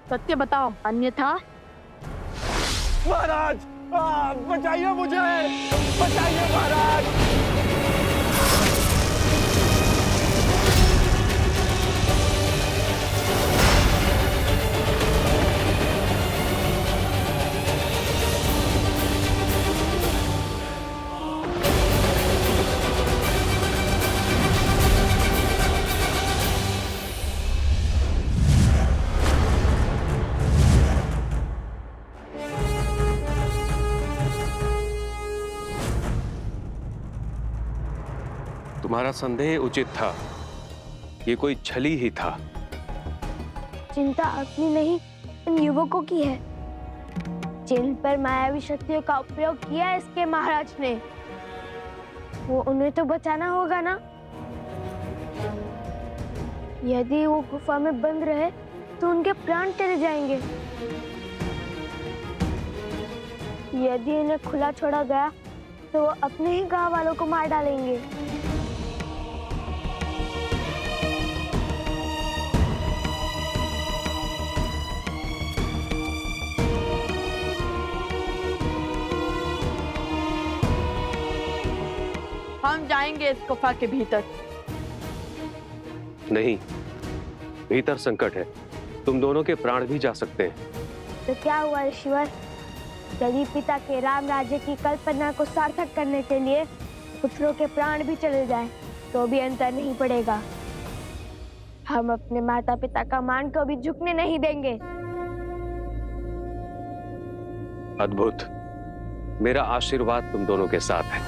सत्य बताओ, अन्यथा। महाराज, बचाइए मुझे, बचाइए महाराज। तुम्हारा संदेह उचित था, ये कोई छली ही था। चिंता अपनी नहीं, इन युवकों की है जिन पर मायावी शक्तियों का उपयोग किया है इसके महाराज ने। वो उन्हें तो बचाना होगा ना। यदि वो गुफा में बंद रहे तो उनके प्राण चले जाएंगे। यदि इन्हें खुला छोड़ा गया तो वो अपने ही गांव वालों को मार डालेंगे। हम जाएंगे इस गुफा के भीतर। नहीं, भीतर संकट है, तुम दोनों के प्राण भी जा सकते हैं। तो क्या हुआ ऋषिवर, यदि पिता के राम राज्य की कल्पना को सार्थक करने के लिए पुत्रों के प्राण भी चले जाएं, तो भी अंतर नहीं पड़ेगा। हम अपने माता पिता का मान को भी झुकने नहीं देंगे। अद्भुत, मेरा आशीर्वाद तुम दोनों के साथ है।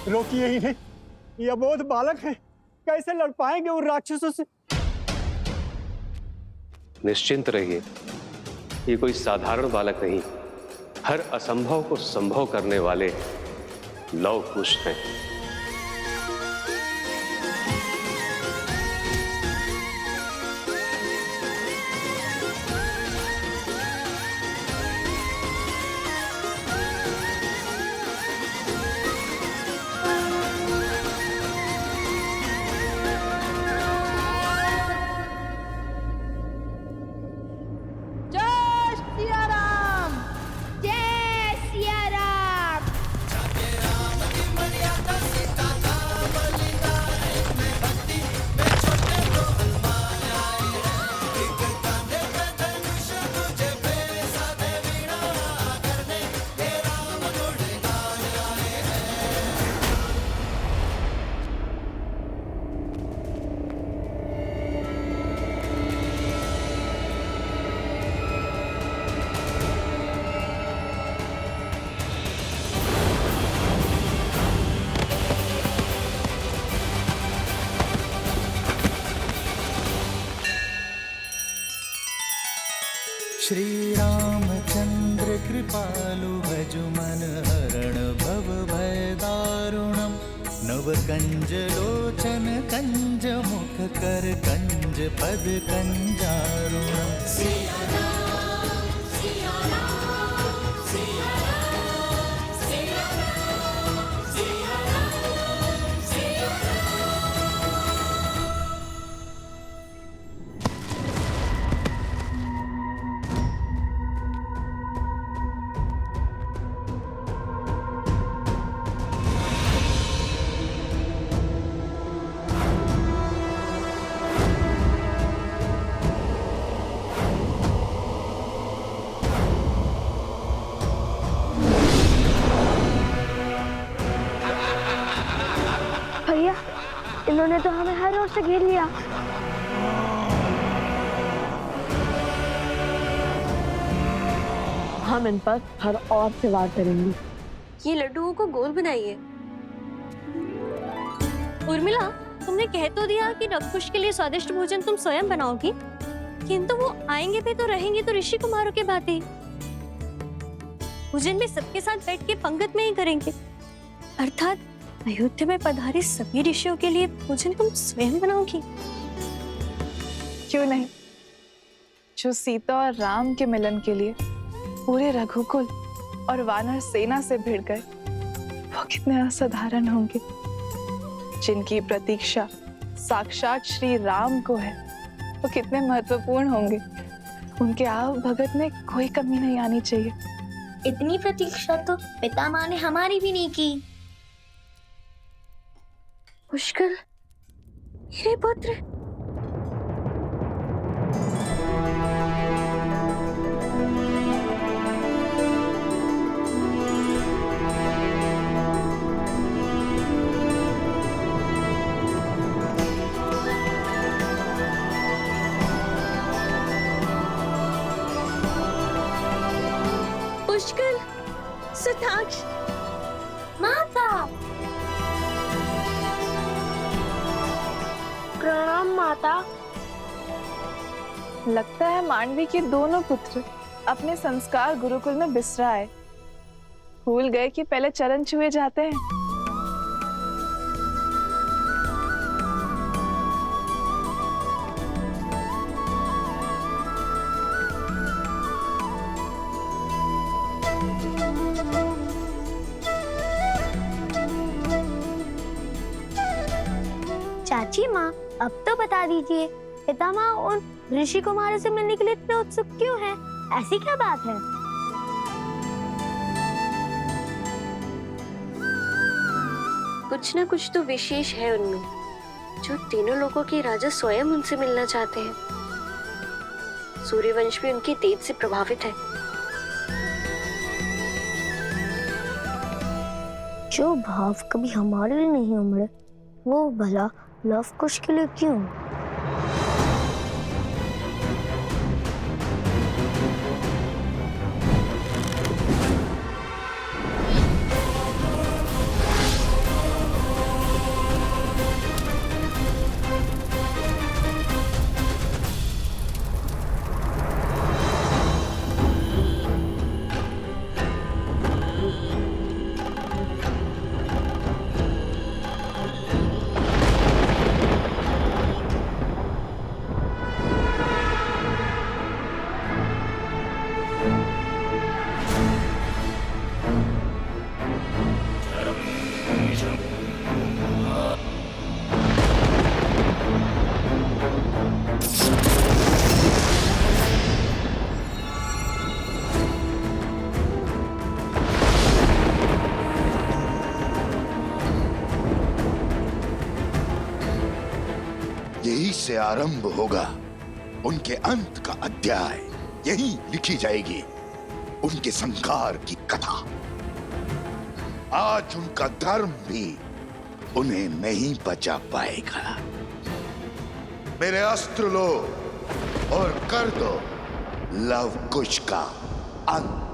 रोकिए ही नहीं, ये अबोध बालक है, कैसे लड़ पाएंगे उन राक्षसों से। निश्चिंत रहिए, ये कोई साधारण बालक नहीं, हर असंभव को संभव करने वाले लौह कुश हैं। श्री रामचंद्र कृपालु भजु मन हरण भव भय दारुणम। नव कंज लोचन कंज मुख कर कंज पद कंजारुणम। भैया, इन्होंने तो हमें हर ओर से घेर लिया। हम इन पर हर और से वार करेंगे। ये लड्डुओं को गोल बनाइए। उर्मिला, तुमने कह तो दिया कि नवकुश के लिए स्वादिष्ट भोजन तुम स्वयं बनाओगी, किंतु वो आएंगे भी तो रहेंगे तो ऋषि कुमारों के भांति। भोजन में सबके साथ बैठ के पंगत में ही करेंगे। अर्थात अयोध्या में पधारे सभी ऋषियों के लिए भोजन तुम स्वयं बनाओगी? क्यों नहीं। जो सीता और राम के मिलन के लिए पूरे रघुकुल और वानर सेना से भिड़ गए, वो कितने असाधारण होंगे। जिनकी प्रतीक्षा साक्षात श्री राम को है, वो कितने महत्वपूर्ण होंगे। उनके आव भगत में कोई कमी नहीं आनी चाहिए। इतनी प्रतीक्षा तो पितामह ने हमारी भी नहीं की। पुष्कर, मेरे पुत्र। पुष्कर, सुताक्ष, माता, प्रणाम माता। लगता है मांडवी के दोनों पुत्र अपने संस्कार गुरुकुल में बिसराए, भूल गए कि पहले चरण छुए जाते हैं। चाची माँ, अब तो बता दीजिए, पितामह उन ऋषि कुमारों से मिलने के लिए इतने उत्सुक क्यों हैं? ऐसी क्या बात है? कुछ ना कुछ तो विशेष है उनमें, जो तीनों लोगों के राजा स्वयं उनसे मिलना चाहते हैं। सूर्यवंश भी उनके तेज से प्रभावित है। जो भाव कभी हमारे लिए नहीं उमड़े, वो भला लव कुश के लिए क्यों? यही से आरंभ होगा उनके अंत का अध्याय। यही लिखी जाएगी उनके संहार की कथा। आज उनका धर्म भी उन्हें नहीं बचा पाएगा। मेरे अस्त्र लो और कर दो लव कुश का अंत।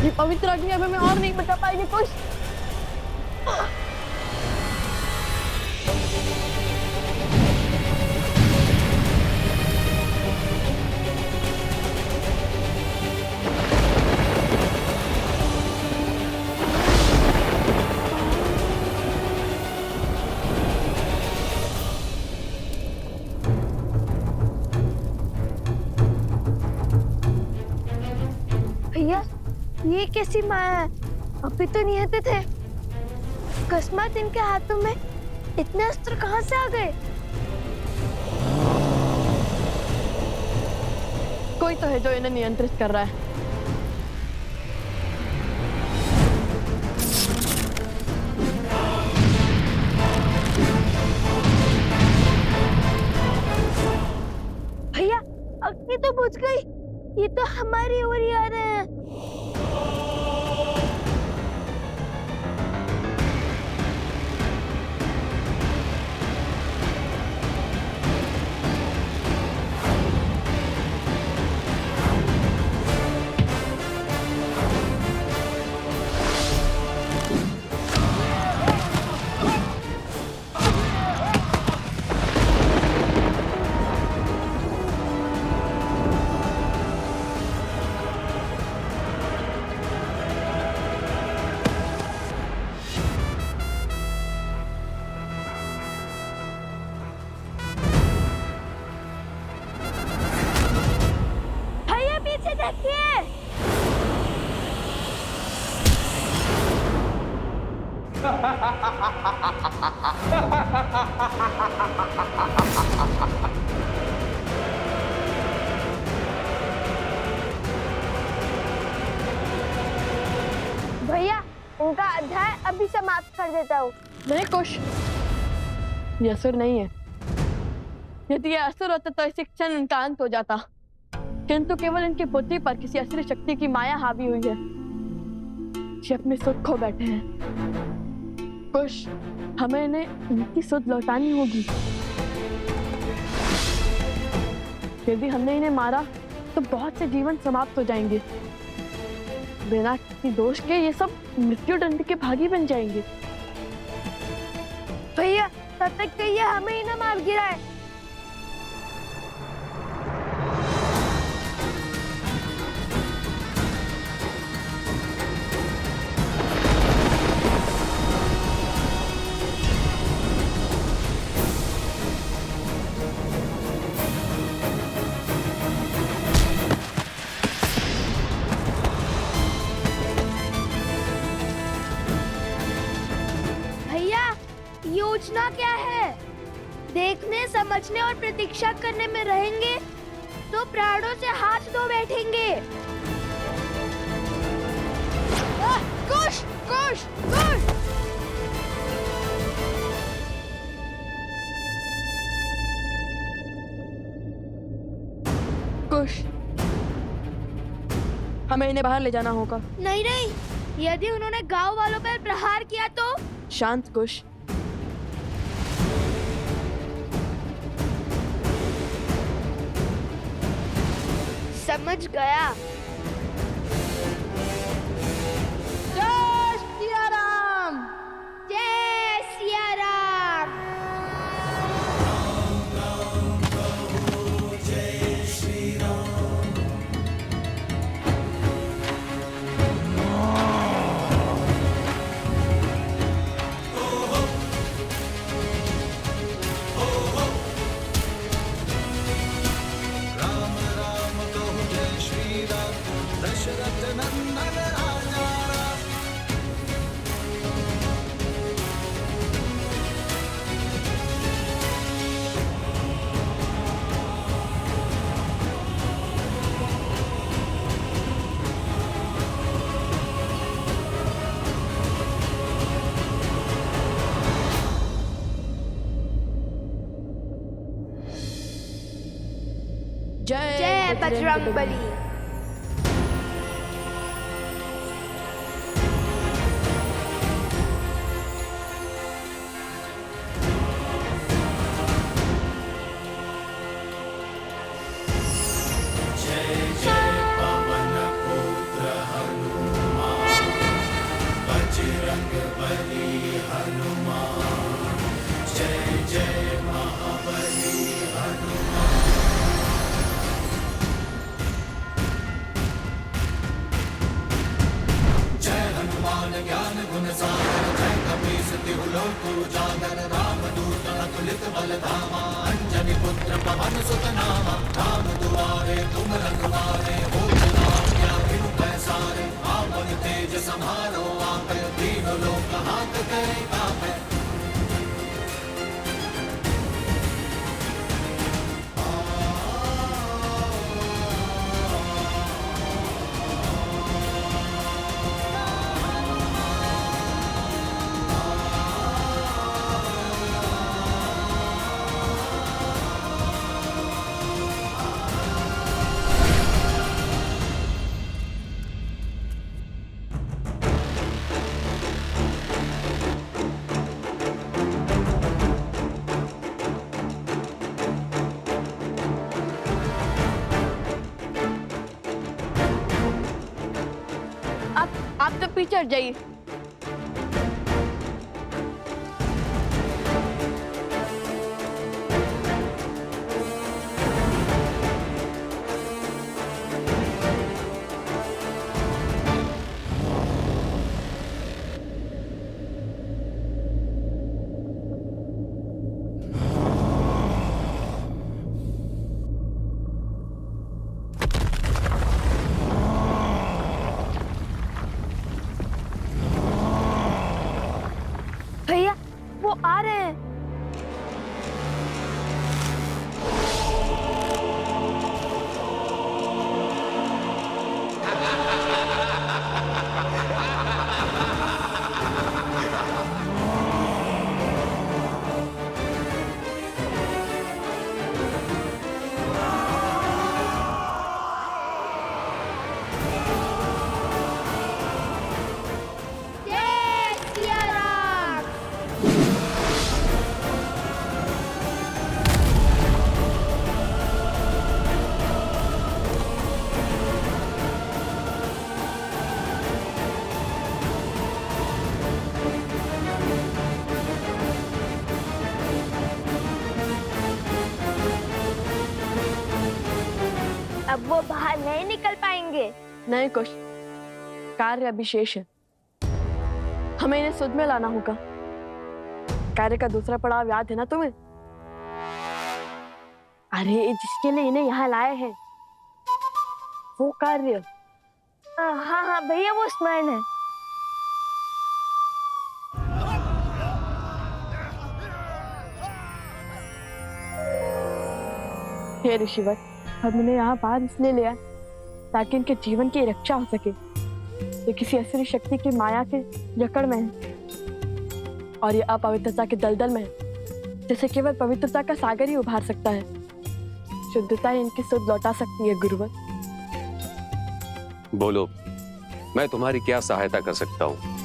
ये पवित्र अग्नि अब हमें और नहीं बचा पाएगी कुछ। भैया, ये कैसी माया है? अभी तो निहत्थे थे, अकस्मात इनके हाथों में इतने अस्त्र कहां से आ गए? कोई तो है जो इन्हें नियंत्रित कर रहा है। भैया, अग्नि ये तो बुझ गई। ये तो हमारी ओर ही आ रहे हैं। भैया पीछे देखिए। भैया उनका अध्याय अभी समाप्त कर देता हूँ। नहीं कुश, ये असुर नहीं है। यदि ये असुर होता तो इसी क्षण इनका अंत हो जाता, किंतु केवल इनकी बुद्धि पर किसी असुरी शक्ति की माया हावी हुई है। ये अपने सुध खो बैठे हैं। कुश, हमें इन्हें इनकी सुध लौटानी होगी। यदि हमने इन्हें मारा तो बहुत से जीवन समाप्त हो जाएंगे। बिना किसी दोष के ये सब मृत्यु दंड के भागी बन जाएंगे। भैया तब तक कहिए हमें ही ना मार गिराए। भैया योजना क्या है? देखने, समझने और प्रतीक्षा करने में रहेंगे तो प्राणों से हाथ धो बैठेंगे। कुश, कुश, कुश। कुश, हमें इन्हें बाहर ले जाना होगा। नहीं नहीं, यदि उन्होंने गांव वालों पर प्रहार किया तो? शांत कुश। समझ गया। जय सिया राम। जय सिया राम। राम राम कहु जय श्री राम, दशरथ नंदन राजा राम। जय बजरंगबली। ज्ञान गुण सागर, जय कपीस तिहु लोक उजागर। राम दूत अतुलित बल धामा, अंजनी पुत्र पवन सुत नामा। राम दुआरे तुम रखवारे, हो क्या बिनु पैसारे। आपन तेज समारो आपे, तीनों लोक हाथ करे कापे। पीछे हट जाइए। भैया वो आ रहे हैं। अब वो बाहर नहीं निकल पाएंगे। नहीं कुछ कार्य अभी शेष है, हमें इन्हें सुध में लाना होगा। कार्य का दूसरा पड़ाव याद है ना तुम्हें? अरे जिसके लिए इन्हें यहाँ लाए हैं वो कार्य। हाँ हाँ भैया वो स्मरण है। हे ऋषिवर, हम इन्हें यहाँ बाहर इसलिए ले आए ताकि इनके जीवन की रक्षा हो सके। ये किसी असुरी शक्ति की माया के जकड़ में है और ये अपवित्रता के दलदल में है, जिसे केवल पवित्रता का सागर ही उभार सकता है। शुद्धता ही इनकी सुध लौटा सकती है गुरुवर। बोलो, मैं तुम्हारी क्या सहायता कर सकता हूँ?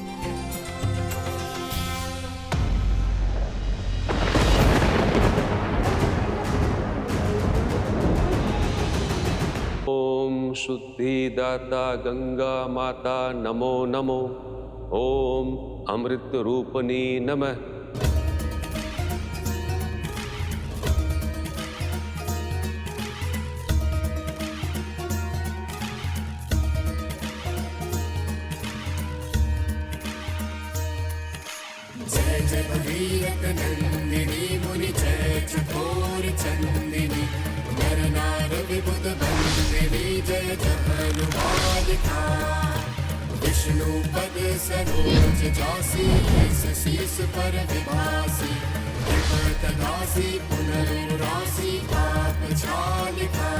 ओम शुद्धिदाता गंगा माता नमो नमो। ओम अमृत रूपनी नमः। जय जय भगीरथ नंदिनी मुनि जय चकोर चंदिनी नर नार विबुध बंदिनी जय जहनुमालिका विष्णु पद सरोज जासी शीस पर विभासी विपत दासी पुनरुरासी पाप छालिका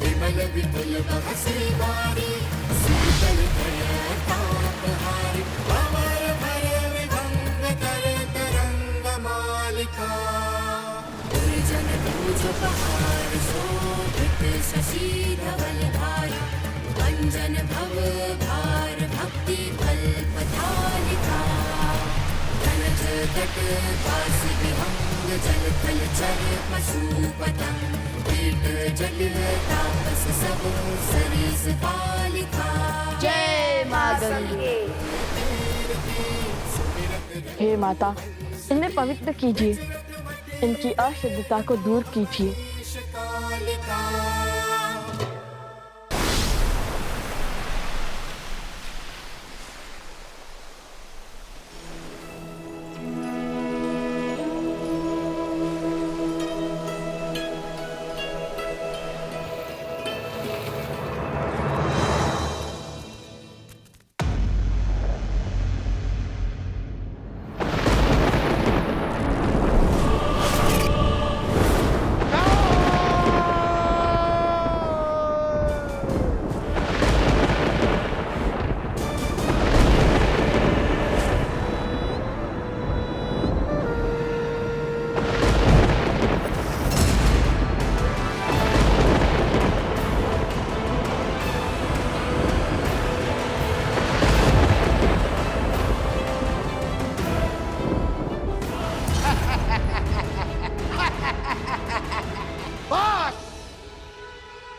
विमल विपुल बहसी बारी शीतल ताप हारी अमर भय विभंग कर तरंग मालिका जन दूज पहाड़ शोभित शशि धवल धारी अंजन भव भार भक्ति कल्पतालिका धनज तट काशी विहंग जल थल चर पशु पतंग कीट जल तापस सब सरिस बालिका। जय मां गंगे। हे माता, इन्हें पवित्र कीजिए, इनकी अशुद्धता को दूर कीजिए।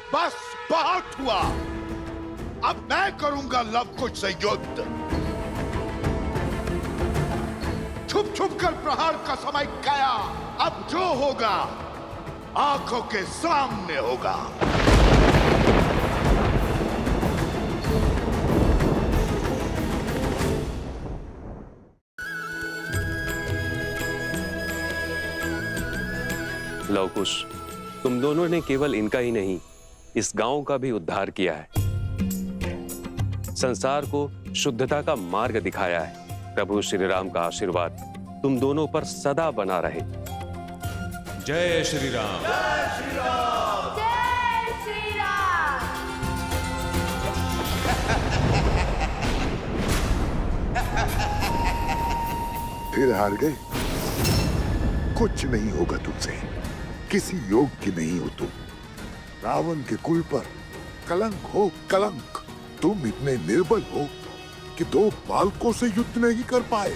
बस बहुत हुआ। अब मैं करूंगा लव कुश से युद्ध। छुप छुप कर प्रहार का समय गया। अब जो होगा आंखों के सामने होगा। लव कुश, तुम दोनों ने केवल इनका ही नहीं, इस गांव का भी उद्धार किया है। संसार को शुद्धता का मार्ग दिखाया है। प्रभु श्री राम का आशीर्वाद तुम दोनों पर सदा बना रहे। जय श्री राम। जय श्री राम। फिर हार गए? कुछ नहीं होगा तुमसे, किसी योग की नहीं हो तुम। रावण के कुल पर कलंक हो कलंक। तुम इतने निर्बल हो कि 2 बालकों से युद्ध नहीं कर पाए।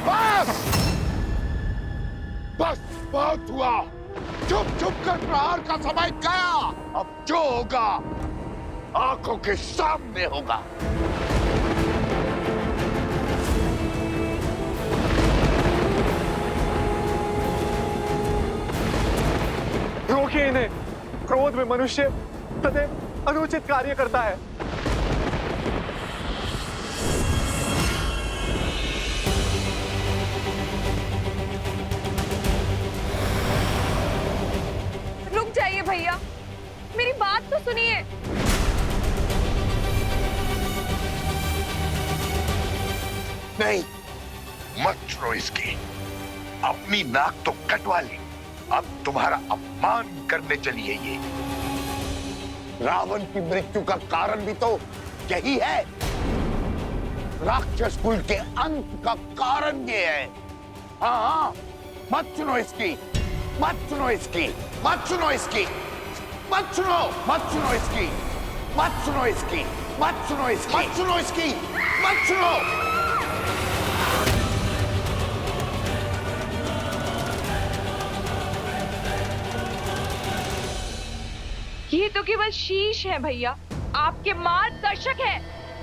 बस बस बहुत हुआ। चुप चुप कर प्रहार का समय गया। अब जो होगा आंखों के सामने होगा। रोकिए इन्हें। क्रोध में मनुष्य सदैव अनुचित कार्य करता है। रुक जाइए भैया, मेरी बात तो सुनिए। नहीं, मत छुड़ो इसकी। अपनी नाक तो कटवा ली। अब तुम्हारा अपमान करने चली है ये। रावण की मृत्यु का कारण भी तो यही है। राक्षस कुल के अंत का कारण ये है। हाँ, मत सुनो इसकी, मत सुनो इसकी, मत सुनो इसकी, मत सुनो, मत सुनो इसकी, मत सुनो इसकी, मत सुनो इसकी, मत सुनो इसकी, मत सुनो। ये तो केवल शीश है भैया, आपके मार्गदर्शक है,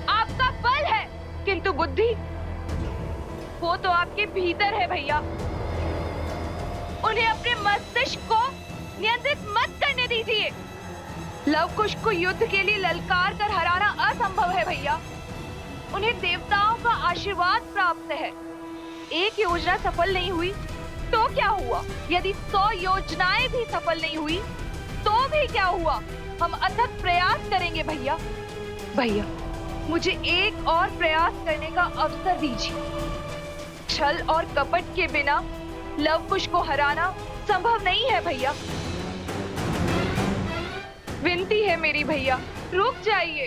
आपका बल है, किंतु बुद्धि वो तो आपके भीतर है भैया। उन्हें अपने मस्तिष्क को नियंत्रित मत करने दीजिए। लव कुश को युद्ध के लिए ललकार कर हराना असंभव है भैया। उन्हें देवताओं का आशीर्वाद प्राप्त है। एक योजना सफल नहीं हुई तो क्या हुआ? यदि 100 योजनाएं भी सफल नहीं हुई तो भी क्या हुआ? हम अथक प्रयास करेंगे भैया। भैया, मुझे एक और प्रयास करने का अवसर दीजिए। छल और कपट के बिना लव कुश को हराना संभव नहीं है भैया। विनती है मेरी भैया, रुक जाइए।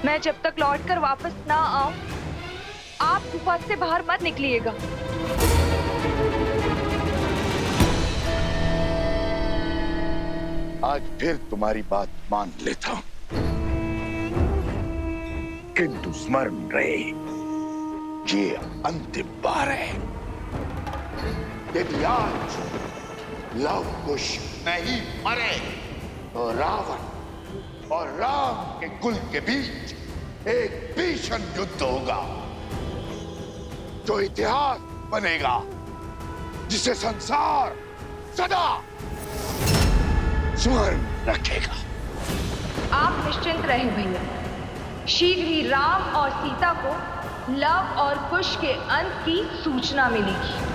मैं जब तक लौटकर वापस ना आऊं, आप गुफा से बाहर मत निकलिएगा। आज फिर तुम्हारी बात मान लेता हूं, किंतु स्मरण रहे ये अंतिम बार है। यदि आज लव कुश नहीं मरे तो रावण और राम के कुल के बीच एक भीषण युद्ध होगा जो इतिहास बनेगा, जिसे संसार सदा स्मरण रखेगा। आप निश्चिंत रहें भैया, शीघ्र ही राम और सीता को लव और कुश के अंत की सूचना मिलेगी।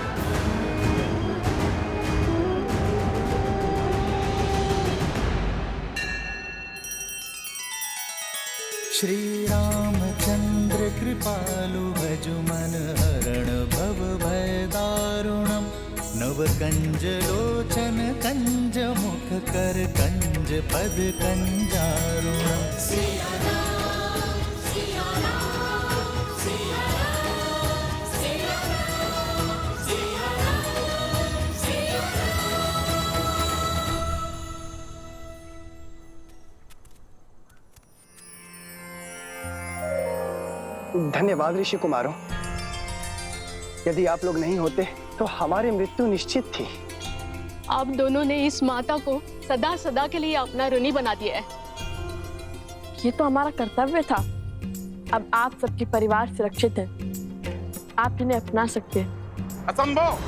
श्री रामचंद्र कृपालु भजु मन हरण भव भय दारुणम। नव कंज लोचन कंज मुख कर कंज पद कंजारुणम। धन्यवाद ऋषि कुमारों। यदि आप लोग नहीं होते तो हमारी मृत्यु निश्चित थी। आप दोनों ने इस माता को सदा सदा के लिए अपना ऋणी बना दिया है। ये तो हमारा कर्तव्य था। अब आप सबके परिवार सुरक्षित है, आप इन्हें अपना सकते हैं। असंभव!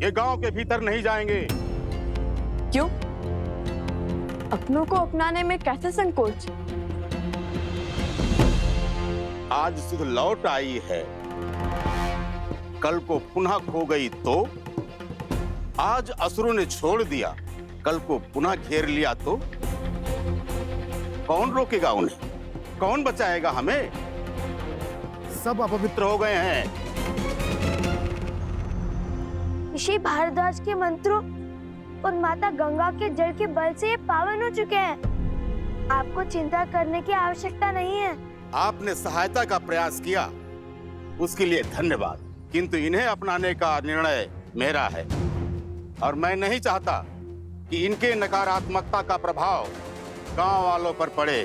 ये गांव के भीतर नहीं जाएंगे। क्यों? अपनों को अपनाने में कैसे संकोच? आज सुध लौट आई है, कल को पुनः खो गई तो? आज असुरों ने छोड़ दिया, कल को पुनः घेर लिया तो? कौन रोकेगा उन्हें? कौन बचाएगा हमें? सब अपवित्र हो गए हैं। ऋषि भारद्वाज के मंत्रों और माता गंगा के जल के बल से ये पावन हो चुके हैं। आपको चिंता करने की आवश्यकता नहीं है। आपने सहायता का प्रयास किया, उसके लिए धन्यवाद, किंतु इन्हें अपनाने का निर्णय मेरा है और मैं नहीं चाहता कि इनके नकारात्मकता का प्रभाव गांव वालों पर पड़े।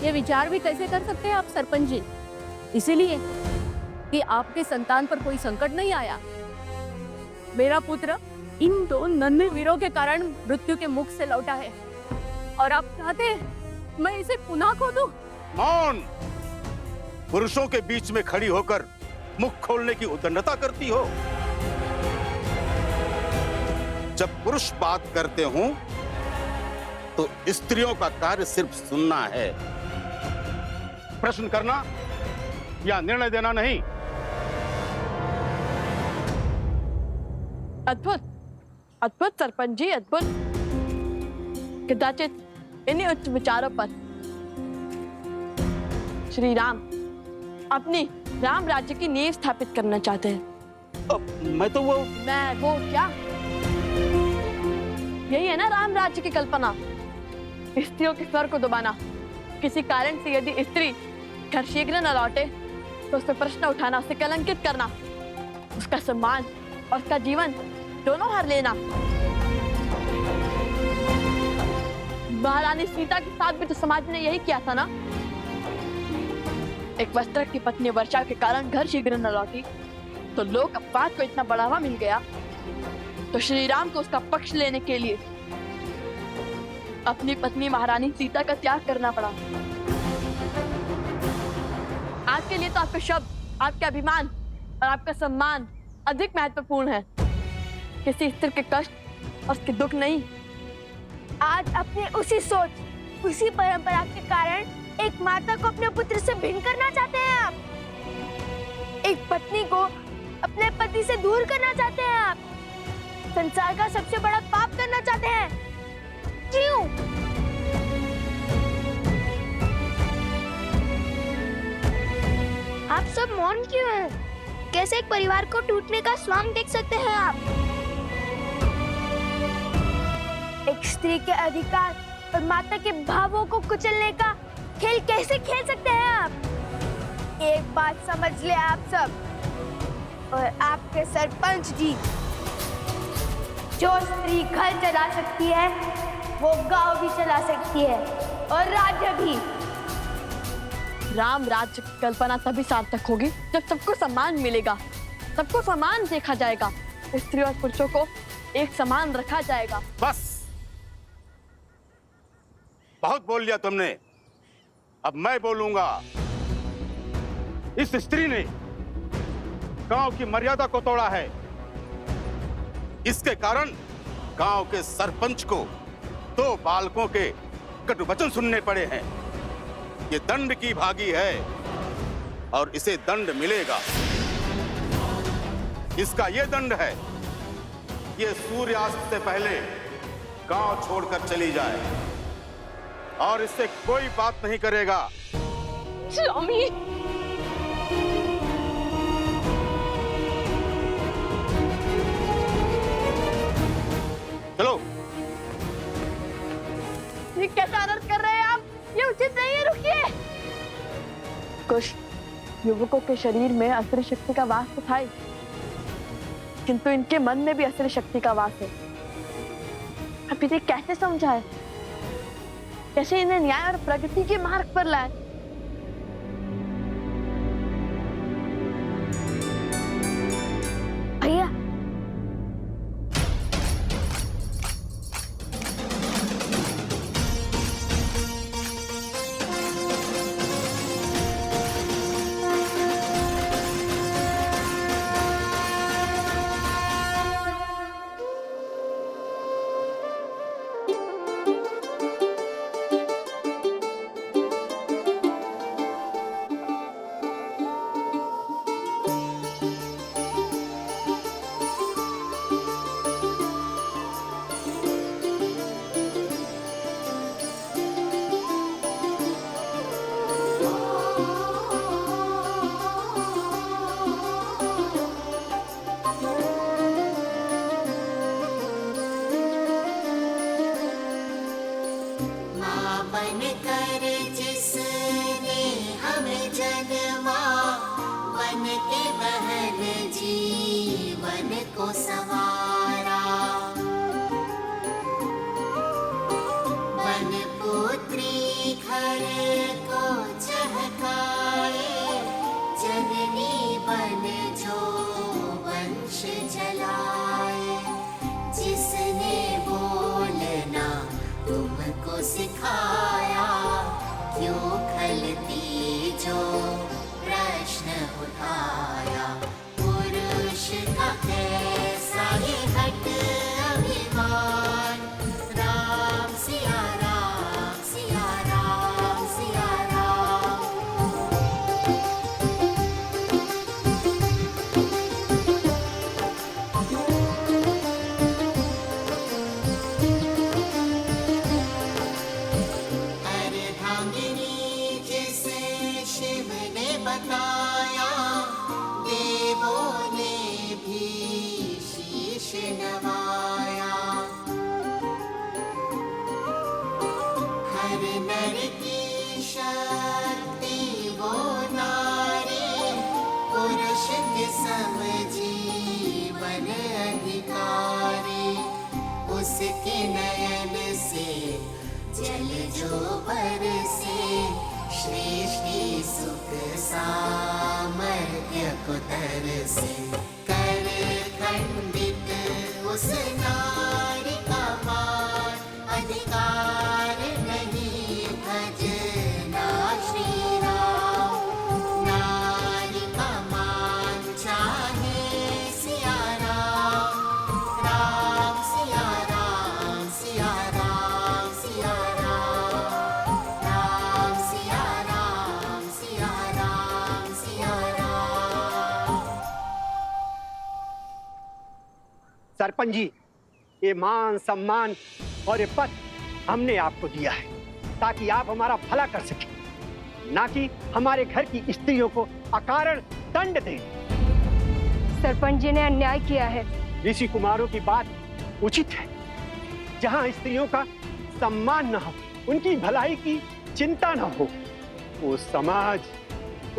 ये विचार भी कैसे कर सकते हैं आप सरपंच जी? इसीलिए कि आपके संतान पर कोई संकट नहीं आया। मेरा पुत्र इन दो नन्हे वीरों के कारण मृत्यु के मुख से लौटा है और आप चाहते हैं मैं इसे पुनः खो दूं? मौन! पुरुषों के बीच में खड़ी होकर मुख खोलने की उद्दंडता करती हो। जब पुरुष बात करते हों तो स्त्रियों का कार्य सिर्फ सुनना है, प्रश्न करना या निर्णय देना नहीं। अद्भुत, अद्भुत सरपंच जी, अद्भुत। कदाचित इन्हीं उच्च विचारों पर श्री राम अपनी राम राज्य की नींव स्थापित करना चाहते हैं। मैं तो वो क्या? यही है ना राम राज्य की कल्पना। स्त्रियों के स्वर को दबाना। किसी कारण से यदि स्त्री घर शीघ्र न लौटे तो उस पर प्रश्न उठाना, उसे कलंकित करना, उसका सम्मान और उसका जीवन दोनों हर लेना। महारानी सीता के साथ भी तो समाज ने यही किया था ना। एक वस्त्र की पत्नी वर्षा के कारण घर शीघ्र न लौटी तो लोक अपवाद को इतना बढ़ावा मिल गया तो श्री राम को उसका पक्ष लेने के लिए अपनी पत्नी महारानी सीता का त्याग करना पड़ा। आज के लिए तो आपके शब्द, आपके अभिमान और आपका सम्मान अधिक महत्वपूर्ण है, किसी स्त्री के कष्ट और उसके दुख नहीं। आज अपने उसी सोच, उसी परंपरा के कारण एक माता को अपने पुत्र से भिन्न करना चाहते हैं आप। एक पत्नी को अपने पति से दूर करना चाहते हैं आप। संसार का सबसे बड़ा पाप करना चाहते हैं। क्यों? आप सब मौन क्यों हैं? कैसे एक परिवार को टूटने का स्वांग देख सकते हैं आप? एक स्त्री के अधिकार और माता के भावों को कुचलने का खेल कैसे खेल सकते हैं आप? एक बात समझ ले आप सब और आपके सरपंच जी, जो स्त्री घर चला सकती है वो गांव भी चला सकती है और राज्य भी। राम राज्य की कल्पना तभी सार्थक होगी जब सबको सम्मान मिलेगा, सबको समान देखा जाएगा, स्त्री और पुरुषों को एक समान रखा जाएगा। बस, बहुत बोल लिया तुमने, अब मैं बोलूंगा। इस स्त्री ने गांव की मर्यादा को तोड़ा है। इसके कारण गांव के सरपंच को 2 बालकों के कटु वचन सुनने पड़े हैं। ये दंड की भागी है और इसे दंड मिलेगा। इसका ये दंड है, ये सूर्यास्त से पहले गांव छोड़कर चली जाए और इससे कोई बात नहीं करेगा। स्वामी, चलो। ये कैसा अनर्थ कर रहे हैं आप? ये उचित नहीं है, रुकिए। कुछ युवकों के शरीर में असुरी शक्ति का वास तो था ही, किंतु इनके मन में भी असुरी शक्ति का वास है। अब इसे कैसे समझाए? कैसे इन्हें न्याय और प्रगति के मार्ग पर लाए। भैया, सिखाया क्यों खलती जो प्रश्न उठाया, पुरुष का कैसा ये हट अभिमान, राम सिया राम सिया राम सिया राम। बताया देवों ने भी शीश नवाया, हर नर की शक्ति वो नारी, पुरुष के सम जीवन अधिकारी, उसके नयन से जल जो बरसे, सृष्टि सुख सामर्थ्य को तरसे, कर खंडित उस नारी का मान, अधिकार नहीं भजना श्री राम, नारी का मान चाहे सिया राम, राम सिया राम सिया राम सिया राम, राम सिया राम सिया राम सिया राम। सरपंच जी, ये मान सम्मान और ये पद हमने आपको दिया है ताकि आप हमारा भला कर सकें, ना कि हमारे घर की स्त्रियों को अकारण दंड दें। सरपंच जी ने अन्याय किया है। ऋषि कुमारों की बात उचित है। जहां स्त्रियों का सम्मान न हो, उनकी भलाई की चिंता न हो, वो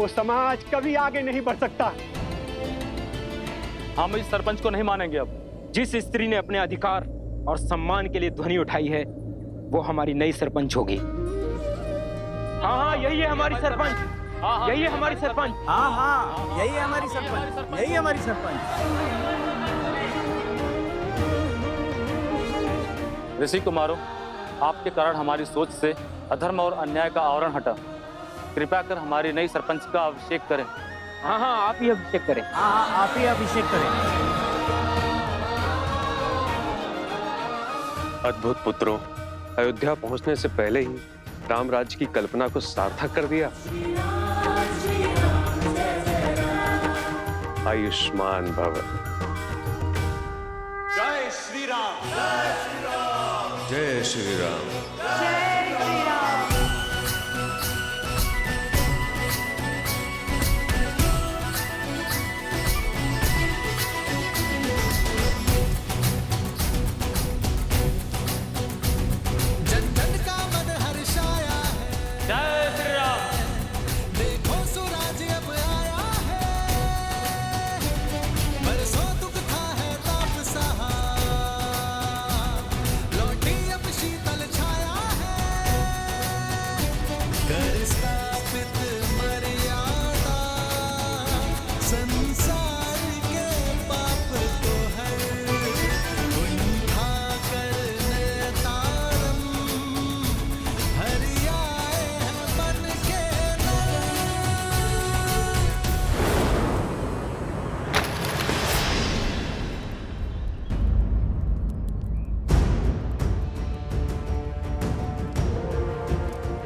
समाज कभी आगे नहीं बढ़ सकता। हम इस सरपंच को नहीं मानेंगे। अब जिस स्त्री ने अपने अधिकार और सम्मान के लिए ध्वनि उठाई है, वो हमारी नई सरपंच होगी। हाँ, यही है हमारी सरपंच, यही है हमारी सरपंच। हाँ, यही है हमारी सरपंच, यही हमारी सरपंच। ऋषि कुमारों, आपके कारण हमारी सोच से अधर्म और अन्याय का आवरण हटा। कृपया कर हमारी नई सरपंच का अभिषेक करें। हाँ, आप ही अभिषेक करें। हाँ, आप ही अभिषेक करें। अद्भुत पुत्रों, अयोध्या पहुंचने से पहले ही राम राज्य की कल्पना को सार्थक कर दिया। आयुष्मान भव। जय श्री राम, जय श्री राम, जय श्री राम। शीतल छाया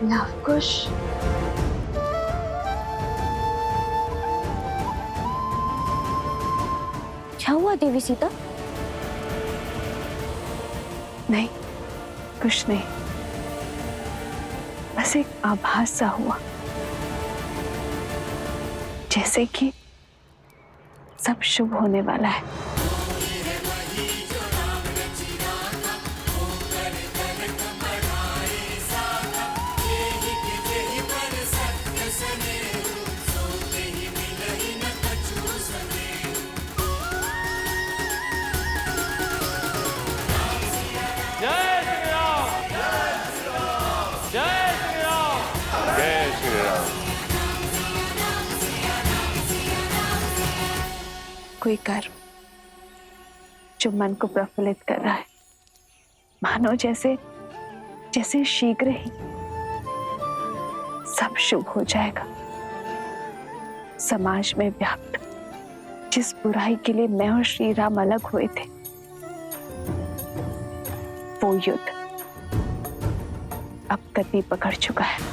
लवकुश, क्या हुआ देवी सीता? नहीं, कुछ नहीं, बस एक आभास सा हुआ, जैसे कि सब शुभ होने वाला है। जय श्री राम। कोई कर्म जो मन को प्रफुल्लित कर रहा है, मानो जैसे जैसे शीघ्र ही सब शुभ हो जाएगा। समाज में व्याप्त जिस बुराई के लिए मैं और श्री राम अलग हुए थे, वो युद्ध अब गति पकड़ चुका है।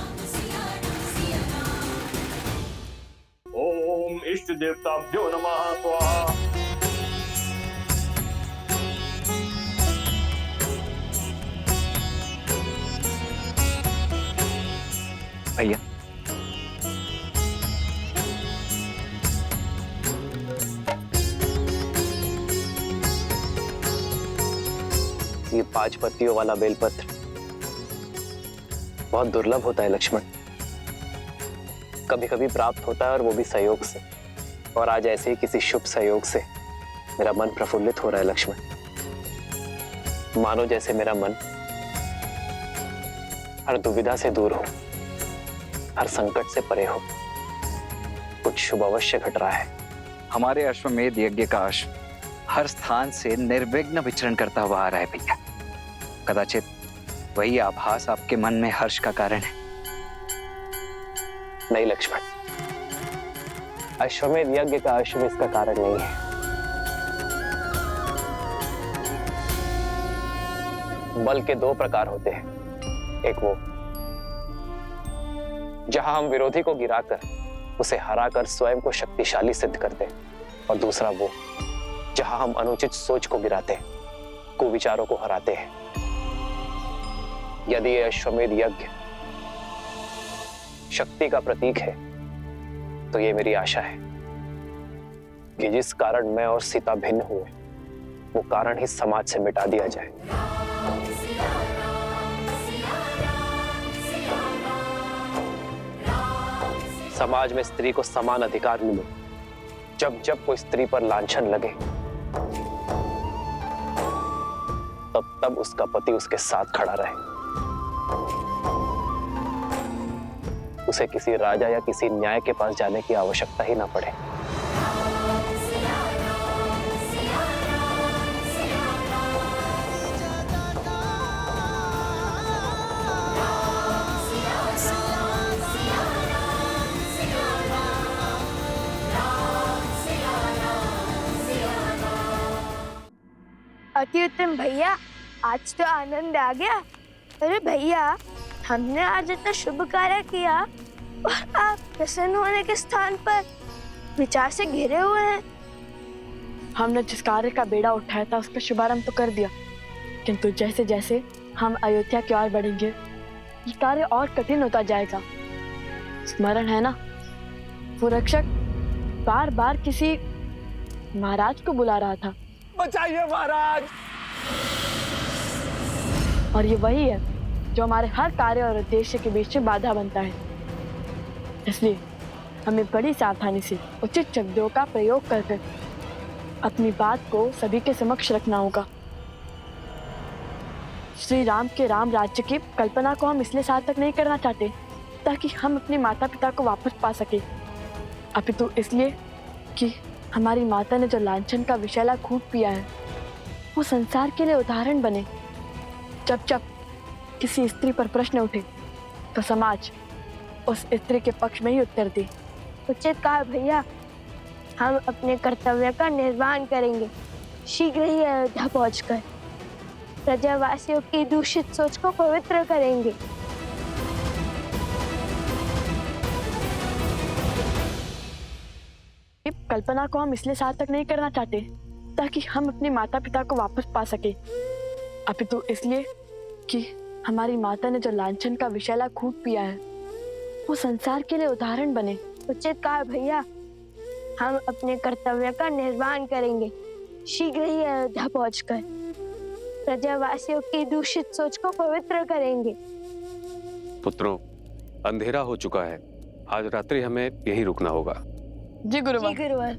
ओम इष्ट देवताभ्यो नमः स्वाहा। भैया, ये 5 पत्तियों वाला बेलपत्र बहुत दुर्लभ होता है लक्ष्मण। कभी कभी प्राप्त होता है और वो भी सहयोग से, और आज ऐसे ही किसी शुभ सहयोग से मेरा मन प्रफुल्लित हो रहा है लक्ष्मण। मानो जैसे मेरा मन हर दुविधा से दूर हो, हर संकट से परे हो। कुछ शुभ अवश्य घट रहा है। हमारे अश्वमेध यज्ञ का अश्व हर स्थान से निर्विघ्न विचरण करता हुआ आ रहा है भैया। कदाचित वही आभास आपके मन में हर्ष का कारण है। नहीं लक्ष्मण, अश्वमेध यज्ञ का अश्व इसका कारण नहीं है। बल के 2 प्रकार होते हैं। एक वो जहां हम विरोधी को गिराकर उसे हराकर स्वयं को शक्तिशाली सिद्ध करते हैं, और दूसरा वो जहां हम अनुचित सोच को गिराते हैं, कुविचारों को हराते हैं। यदि ये अश्वमेध यज्ञ शक्ति का प्रतीक है, तो ये मेरी आशा है कि जिस कारण मैं और सीता भिन्न हुए, वो कारण ही समाज से मिटा दिया जाए। समाज में स्त्री को समान अधिकार मिले। जब जब कोई स्त्री पर लांछन लगे, तब तब उसका पति उसके साथ खड़ा रहे। उसे किसी राजा या किसी न्याय के पास जाने की आवश्यकता ही ना पड़े। अति उत्तम भैया, आज तो आनंद आ गया। अरे भैया, हमने आज इतना शुभ कार्य किया और आप प्रसन्न होने के स्थान पर विचार से घिरे हुए हैं। हमने जिस कार्य का बेड़ा उठाया था उसका शुभारंभ तो कर दिया, किंतु जैसे जैसे हम अयोध्या की ओर बढ़ेंगे, ये कार्य और कठिन होता जाएगा। स्मरण है ना, वो रक्षक बार बार किसी महाराज को बुला रहा था। बचाइए महाराज। और ये वही है जो हमारे हर कार्य और उद्देश्य के बीच में बाधा बनता है। इसलिए हमें बड़ी सावधानी से उचित शब्दों का प्रयोग करके अपनी बात को सभी के समक्ष रखना होगा। श्री राम के राम राज्य की कल्पना को हम इसलिए सार्थक नहीं करना चाहते ताकि हम अपने माता पिता को वापस पा सके, अपितु इसलिए कि हमारी माता ने जो लांछन का विषैला खूब पिया है, वो संसार के लिए उदाहरण बने। जब जब किसी स्त्री पर प्रश्न उठे तो समाज उस स्त्री के पक्ष में ही उत्तर दे। उचित कहा भैया, हम अपने कर्तव्य का निर्वहन करेंगे। शीघ्र ही अयोध्या पहुंचकर प्रजावासियों की दूषित सोच को पवित्र करेंगे। कल्पना को हम इसलिए सार्थक नहीं करना चाहते ताकि हम अपने माता पिता को वापस पा सके, अपितु इसलिए कि हमारी माता ने जो लांछन का विषैला खूब पिया है वो संसार के लिए उदाहरण बने। उचित कहा भैया, हम अपने कर्तव्य का निर्वहन करेंगे। शीघ्र ही अयोध्या पहुंचकर प्रजावासियों की दूषित सोच को पवित्र करेंगे। पुत्रों, अंधेरा हो चुका है, आज रात्रि हमें यहीं रुकना होगा। जी गुरुवर। जी गुरुवर।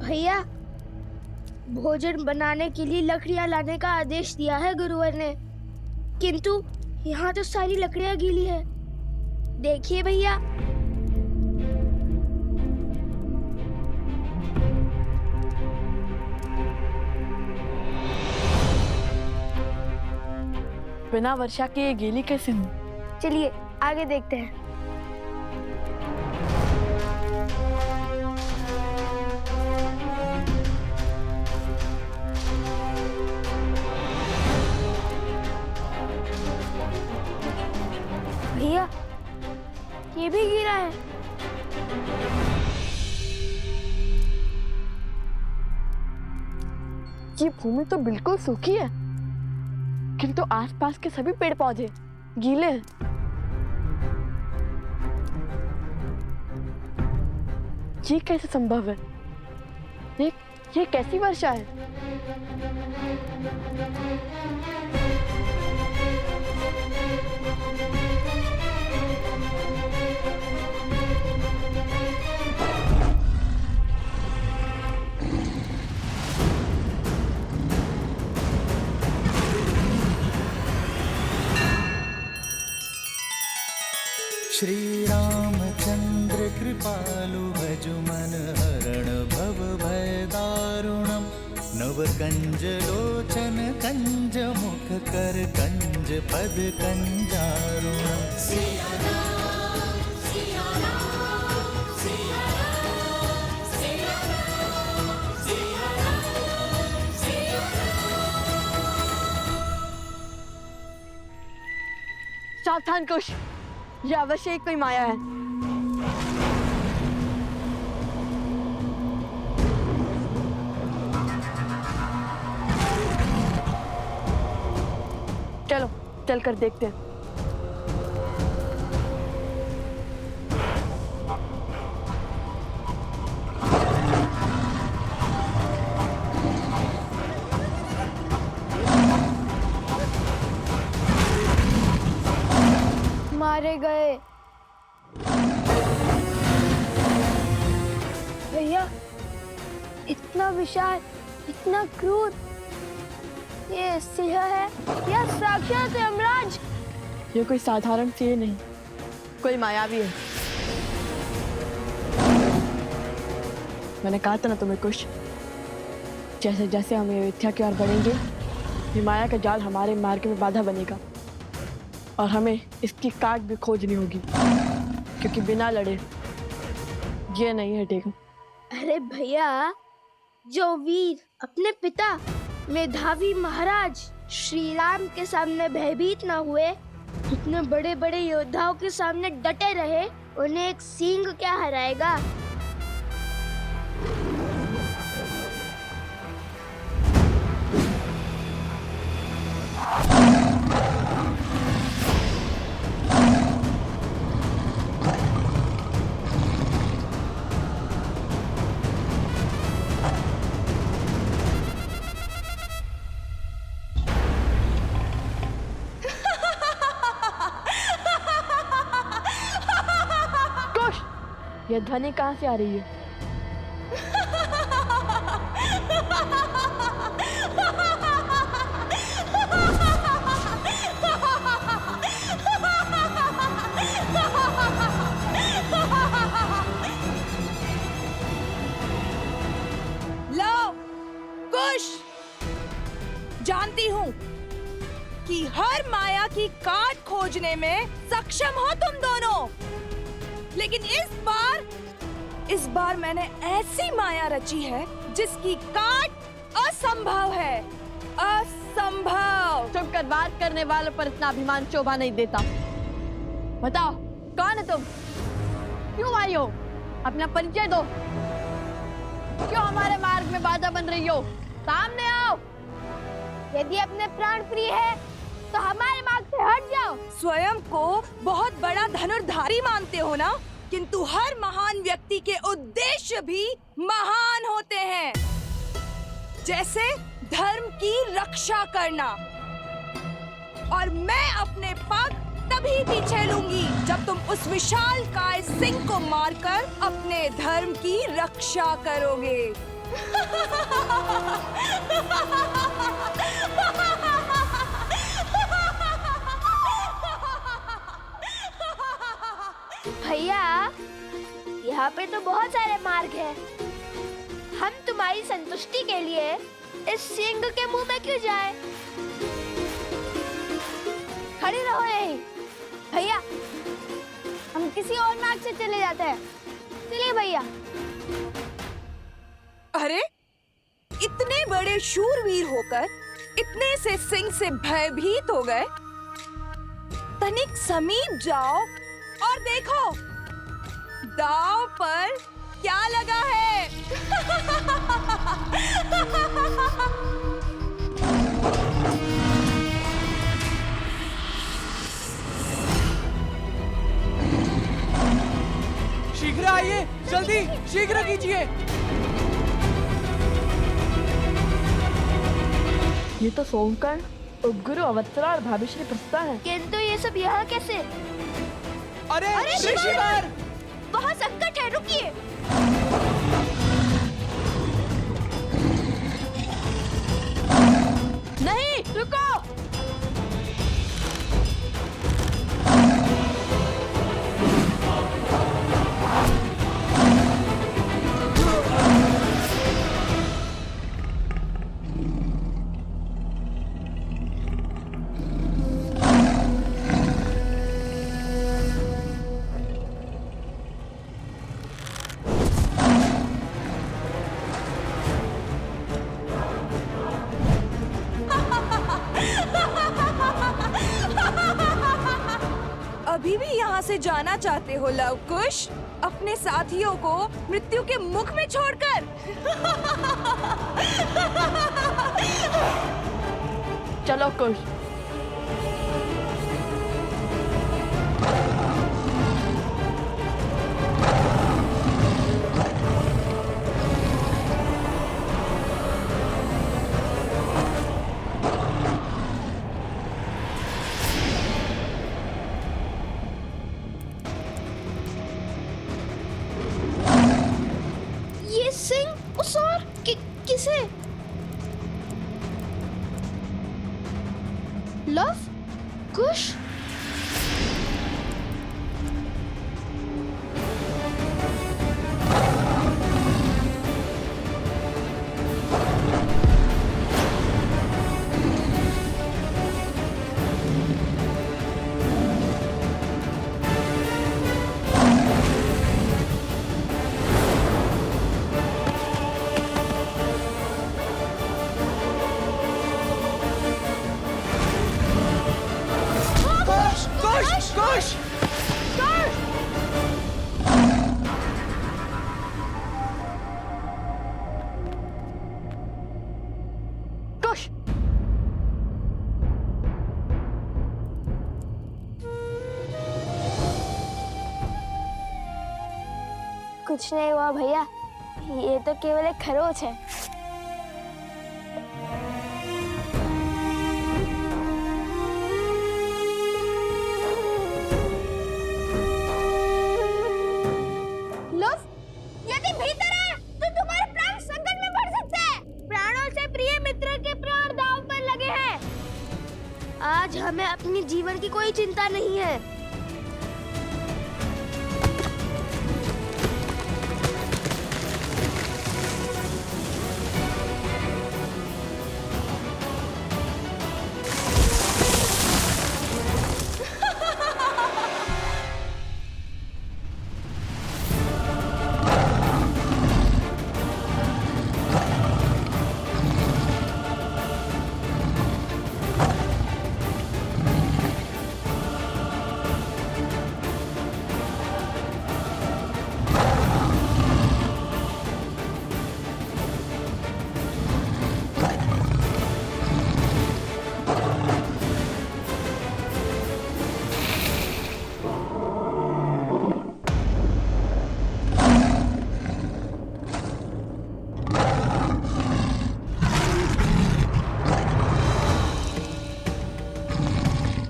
भैया, भोजन बनाने के लिए लकड़ियां लाने का आदेश दिया है गुरुवर ने, किंतु यहाँ तो सारी लकड़ियां गीली है। देखिए भैया। बिना वर्षा के ये गीली कैसे हुई? चलिए आगे देखते हैं। भैया, ये भी गिरा है। ये भूमि तो बिल्कुल सूखी है, किंतु आसपास के सभी पेड़ पौधे गीले हैं। ये कैसे संभव है? ये कैसी वर्षा है? श्री रामचंद्र कृपालु भजु मन हरण भव भय दारुणम नव कंज लोचन कंज मुख कर कंज पद कंजारुणम। सावधान कुश, ये अवश्य ही कोई माया है। चलो चलकर देखते हैं। मारे गए। भैया, इतना विशाल, इतना क्रूर, ये सिंह है या साक्षात यमराज? ये कोई साधारण सिंह नहीं, कोई मायावी है। मैंने कहा था ना तुम्हें कुछ, जैसे जैसे हम अयोध्या की ओर बढ़ेंगे, ये माया का जाल हमारे मार्ग में बाधा बनेगा और हमें इसकी काट भी खोजनी होगी, क्योंकि बिना लड़े ये नहीं हटेगा। अरे भैया, जो वीर अपने पिता मेधावी महाराज श्री राम के सामने भयभीत न हुए, इतने बड़े बड़े योद्धाओं के सामने डटे रहे, उन्हें एक सिंह क्या हराएगा? ये ध्वनि कहाँ से आ रही है? लो, कुश, जानती हूँ कि हर माया की काट खोजने में सक्षम हो तुम दोनों, लेकिन इस बार मैंने ऐसी माया रची है जिसकी काट असंभव है, असंभव। चुप कर, बात करने वालों पर इतना अभिमान शोभा नहीं देता। बताओ कौन है तुम, क्यों आई हो, अपना परिचय दो, क्यों हमारे मार्ग में बाधा बन रही हो, सामने आओ। यदि अपने प्राण प्रिय है तो हमारे मार्ग से हट जाओ। स्वयं को बहुत बड़ा धनुर्धारी मानते हो ना, किंतु हर महान व्यक्ति के उद्देश्य भी महान होते हैं, जैसे धर्म की रक्षा करना। और मैं अपने पग तभी पीछे लूंगी जब तुम उस विशाल काय सिंह को मारकर अपने धर्म की रक्षा करोगे। भैया, यहाँ पे तो बहुत सारे मार्ग हैं। हम तुम्हारी संतुष्टि के लिए इस सिंह के मुंह में क्यों जाएं? खड़े रहो यहीं। भैया, हम किसी और मार्ग से चले जाते हैं। चलिए भैया। अरे, इतने बड़े शूरवीर होकर इतने से सिंह से भयभीत हो गए। तनिक समीप जाओ और देखो दांव पर क्या लगा है। शीघ्र आइए, जल्दी शीघ्र कीजिए। ये तो सोमकर्ण, उपगुरु, अवत्सरा और भाभीश्री प्रस्ताव है। किंतु ये सब यहाँ कैसे? अरे ऋषिवर! बहुत संकट है, रुकिए। नहीं, रुको। अभी भी यहाँ से जाना चाहते हो लवकुश, अपने साथियों को मृत्यु के मुख में छोड़कर? चलो कुश। ये सिंह उस और किसे? लव कुश? कुश! कुश! कुछ नहीं हुआ भैया, ये तो केवल एक खरोच है। यदि भीतर है तो तुम्हारे प्राण संकट में पड़ सकते हैं। प्राणों से प्रिय मित्र के प्राण दांव पर लगे हैं। आज हमें अपनी जीवन की कोई चिंता नहीं है।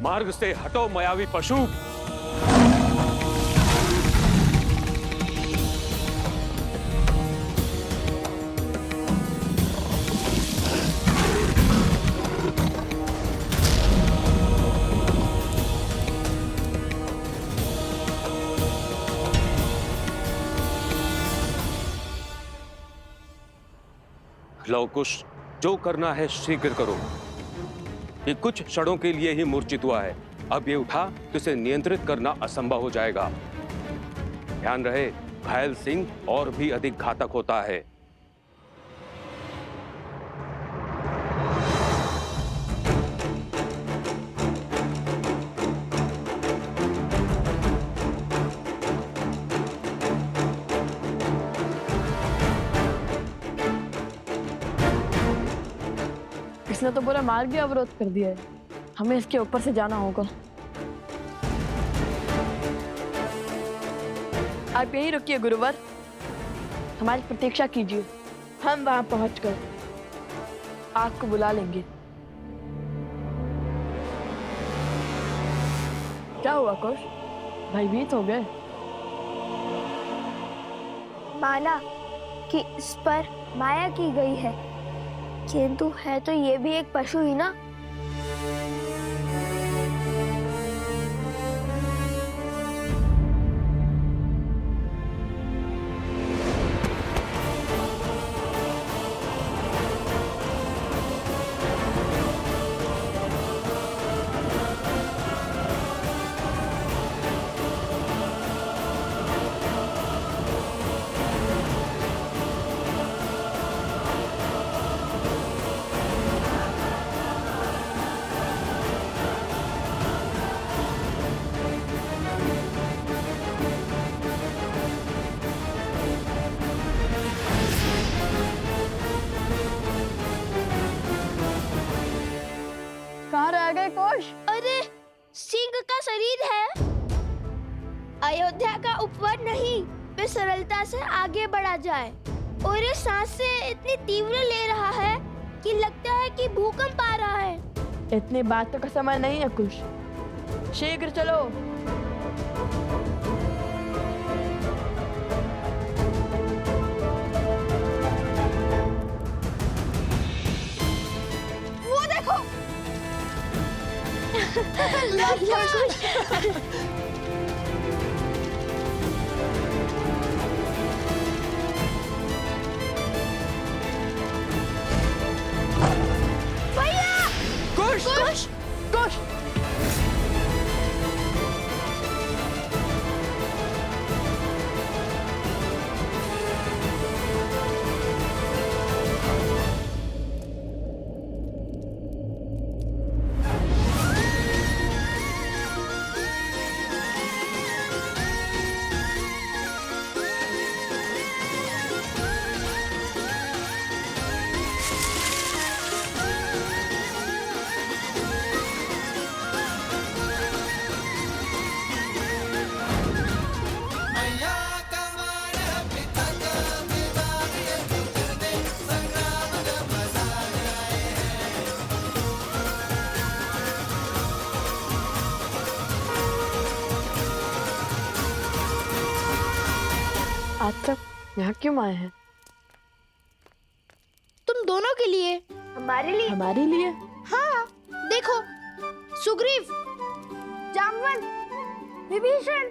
मार्ग से हटो मायावी पशु। लव कुश, जो करना है शीघ्र करो। ये कुछ क्षणों के लिए ही मूर्छित हुआ है, अब ये उठा तो इसे नियंत्रित करना असंभव हो जाएगा। ध्यान रहे, घायल सिंह और भी अधिक घातक होता है। इसने तो पूरा मार्ग ही अवरोध कर दिया है, हमें इसके ऊपर से जाना होगा। आप यहीं रुकिए गुरुवर, हमारी प्रतीक्षा कीजिए, हम वहां पहुंचकर आपको बुला लेंगे। क्या हुआ कुश, भयभीत हो गए? माना कि इस पर माया की गई है, किंतु है तो ये भी एक पशु ही ना। कहाँ रह गए कोश? अरे सिंह का शरीर है, अयोध्या का उपवर नहीं, वे सरलता से आगे बढ़ा जाए और ये सांसें इतनी तीव्र ले रहा है कि लगता है कि भूकंप आ रहा है। इतनी बातों का समय नहीं है कुश, शीघ्र चलो। वो देखो भैया, कुश कुश कुश, आज तक यहाँ क्यों आए हैं? तुम दोनों के लिए। हमारे लिए? हमारे लिए? हाँ, देखो सुग्रीव, जामवंत, विभीषण,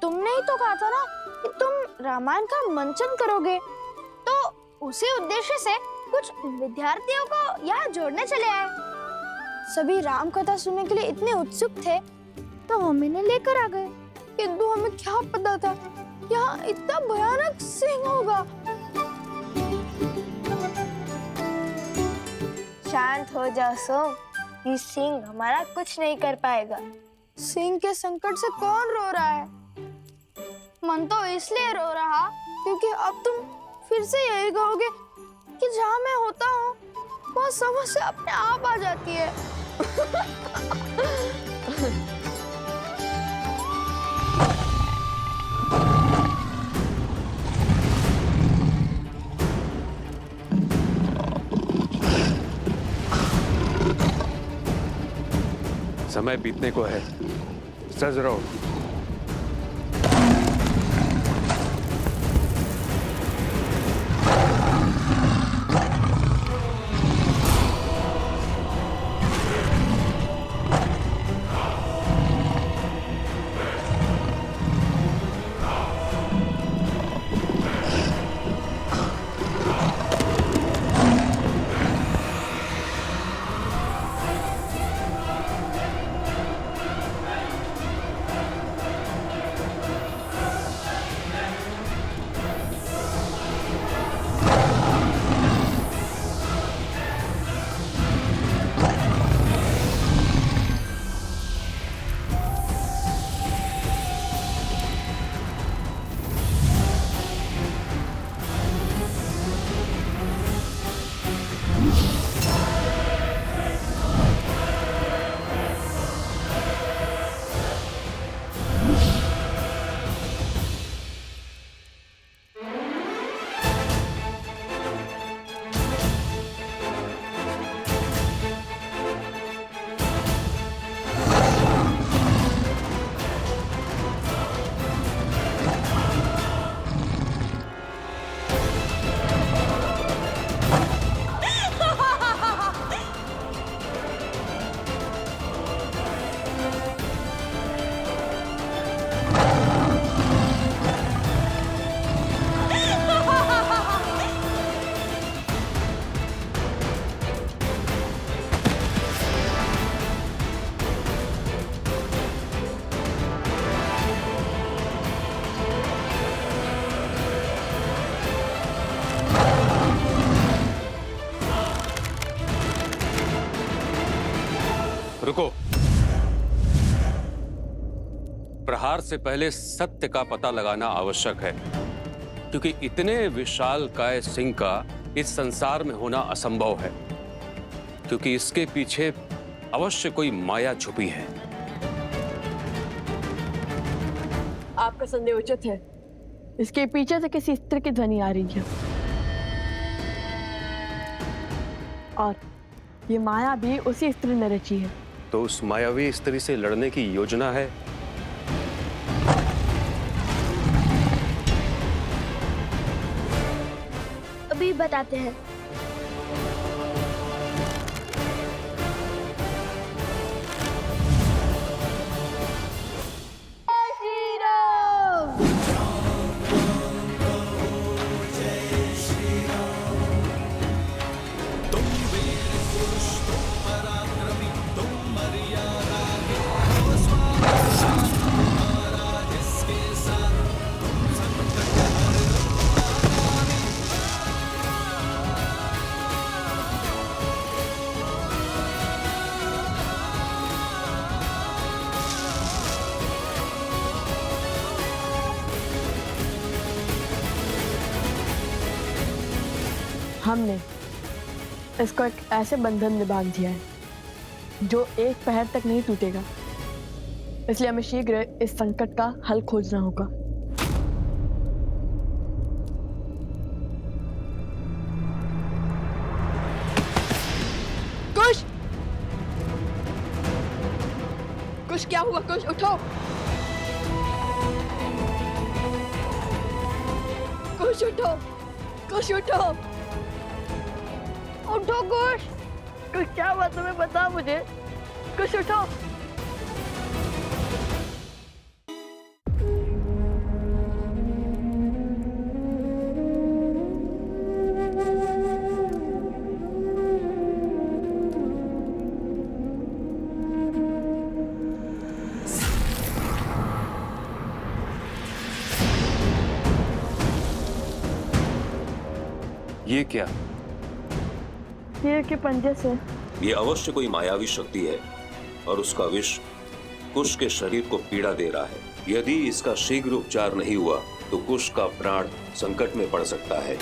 तुमने ही तो कहा था ना कि तुम रामायण का मंचन करोगे, तो उसी उद्देश्य से कुछ विद्यार्थियों को यहाँ जोड़ने चले आए। सभी राम कथा सुनने के लिए इतने उत्सुक थे, तो हम इन्हें लेकर आ गए, किंतु हमें क्या पता था यहाँ इतना भयानक सिंह होगा। शांत हो जाओ सोम, ये सिंह हमारा कुछ नहीं कर पाएगा। सिंह के संकट से कौन रो रहा है? मन तो इसलिए रो रहा क्योंकि अब तुम फिर से यही कहोगे कि जहाँ मैं होता हूँ वहाँ समस्या अपने आप आ जाती है। समय बीतने को है। सज रहो। रुको। प्रहार से पहले सत्य का पता लगाना आवश्यक है, क्योंकि इतने विशालकाय सिंह का इस संसार में होना असंभव है, क्योंकि इसके पीछे अवश्य कोई माया छुपी है। आपका संदेह उचित है। इसके पीछे से किसी स्त्री की ध्वनि आ रही है, और ये माया भी उसी स्त्री ने रची है। तो उस मायावी स्त्री से लड़ने की योजना है। अभी बताते हैं। हमने इसको एक ऐसे बंधन में बांध दिया है जो एक पहर तक नहीं टूटेगा। इसलिए हमें शीघ्र इस संकट का हल खोजना होगा। कुश! कुश, क्या हुआ? कुश उठो! कुश उठो! कुश उठो! उठो कुश! कुश, क्या हुआ तुम्हें? बता मुझे। कुश उठो! ये क्या? शेर के पंजे से। ये अवश्य कोई मायावी शक्ति है और उसका विष कुश के शरीर को पीड़ा दे रहा है। यदि इसका शीघ्र उपचार नहीं हुआ तो कुश का प्राण संकट में पड़ सकता है।